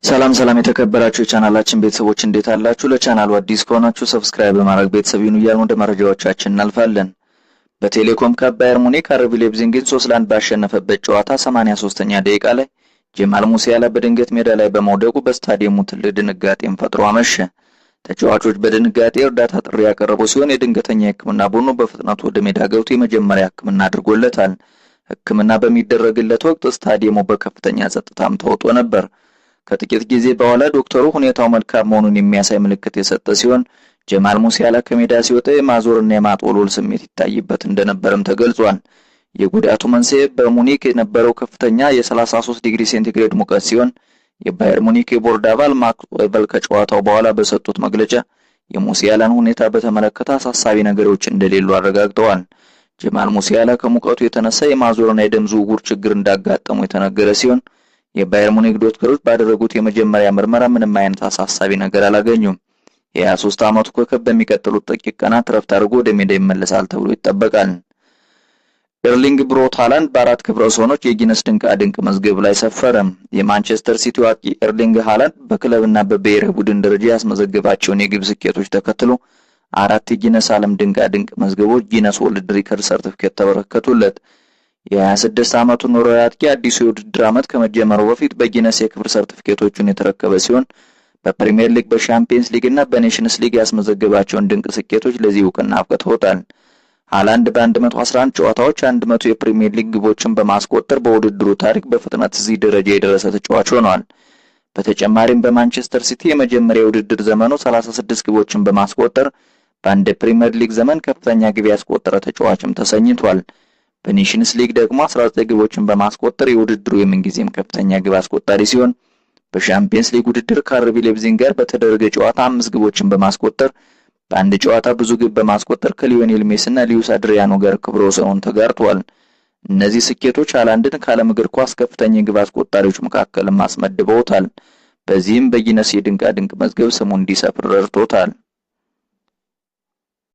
ሰላም የተከበራችሁ ቻናላችን ቤተሰቦች እንዴት አላችሁ? ለቻናሉ አዲስ ከሆናችሁ ሰብስክራይብ በማድረግ ቤተሰብ ይሁኑ እያልን ወደ መረጃዎቻችን እናልፋለን። በቴሌኮም ከባየር ሙኒክ አርቢ ሌፕዚግን 3-1 ባሸነፈበት ጨዋታ 83ኛ ደቂቃ ላይ ጀማል ሙሲያላ በድንገት ሜዳ ላይ በመውደቁ በስታዲየሙ ትልቅ ድንጋጤን ፈጥሮ አመሸ። ተጫዋቾች በድንጋጤ እርዳታ ጥሪ ያቀረቡ ሲሆን የድንገተኛ ሕክምና ቡድኑ በፍጥነት ወደ ሜዳ ገብቶ የመጀመሪያ ሕክምና አድርጎለታል። ሕክምና በሚደረግለት ወቅት ስታዲየሙ በከፍተኛ ጸጥታም ተውጦ ነበር። ከጥቂት ጊዜ በኋላ ዶክተሩ ሁኔታው መልካም መሆኑን የሚያሳይ ምልክት የሰጠ ሲሆን ጀማል ሙሲያላ ከሜዳ ሲወጣ የማዞርና የማጥወልወል ስሜት ይታይበት እንደነበርም ተገልጿል። የጉዳቱ መንስኤ በሙኒክ የነበረው ከፍተኛ የ33 ዲግሪ ሴንቲግሬድ ሙቀት ሲሆን የባየር ሙኒክ የቦርድ አባል ማክስ ኦይቨል ከጨዋታው በኋላ በሰጡት መግለጫ የሙሲያላን ሁኔታ በተመለከተ አሳሳቢ ነገሮች እንደሌሉ አረጋግጠዋል። ጀማል ሙሲያላ ከሙቀቱ የተነሳ የማዞርና የደም ዝውውር ችግር እንዳጋጠሙ የተነገረ ሲሆን የባየር ሙኒክ ዶክተሮች ባደረጉት የመጀመሪያ ምርመራ ምንም አይነት አሳሳቢ ነገር አላገኙም። የ23 ዓመቱ ኮከብ በሚቀጥሉት ጥቂት ቀናት ረፍት አድርጎ ወደ ሜዳ ይመለሳል ተብሎ ይጠበቃል። ኤርሊንግ ብሮት ሃላንድ በአራት ክብረ ወሰኖች የጊነስ ድንቅ መዝገብ ላይ ሰፈረ። የማንቸስተር ሲቲው አጥቂ ኤርሊንግ ሃላንድ በክለብና በብሔራዊ ቡድን ደረጃ ያስመዘገባቸውን የግብ ስኬቶች ተከትሎ 4 የጊነስ ዓለም ድንቅ መዝገቦች ጊነስ ወርልድ ሪከርድ ሰርቲፊኬት ተበረከቱለት። የ26 ዓመቱ ኖርዌይ አጥቂ አዲሱ የውድድር ዓመት ከመጀመሩ በፊት በጊነስ የክብር ሰርቲፊኬቶቹን የተረከበ ሲሆን በፕሪሚየር ሊግ፣ በሻምፒየንስ ሊግ እና በኔሽንስ ሊግ ያስመዘገባቸውን ድንቅ ስኬቶች ለዚህ ዕውቅና አብቅተውታል። ሃላንድ በ111 ጨዋታዎች 100 የፕሪሚየር ሊግ ግቦችን በማስቆጠር በውድድሩ ታሪክ በፍጥነት እዚህ ደረጃ የደረሰ ተጫዋች ሆኗል። በተጨማሪም በማንቸስተር ሲቲ የመጀመሪያ የውድድር ዘመኑ 36 ግቦችን በማስቆጠር በአንድ ፕሪሚየር ሊግ ዘመን ከፍተኛ ግብ ያስቆጠረ ተጫዋችም ተሰኝቷል። በኔሽንስ ሊግ ደግሞ 19 ግቦችን በማስቆጠር የውድድሩ የምንጊዜም ከፍተኛ ግብ አስቆጣሪ ሲሆን በሻምፒየንስ ሊግ ውድድር ከአርቢ ሌፕዚግ ጋር በተደረገ ጨዋታ 5 ግቦችን በማስቆጠር በአንድ ጨዋታ ብዙ ግብ በማስቆጠር ከሊዮኔል ሜሲና ሉዊስ አድሪያኖ ጋር ክብረ ወሰኑን ተጋርቷል። እነዚህ ስኬቶች ሃላንድን ከዓለም እግር ኳስ ከፍተኛ ግብ አስቆጣሪዎች መካከል አስመድበውታል። በዚህም በጊነስ የድንቅ መዝገብ ስሙ እንዲሰፍር ረድቶታል።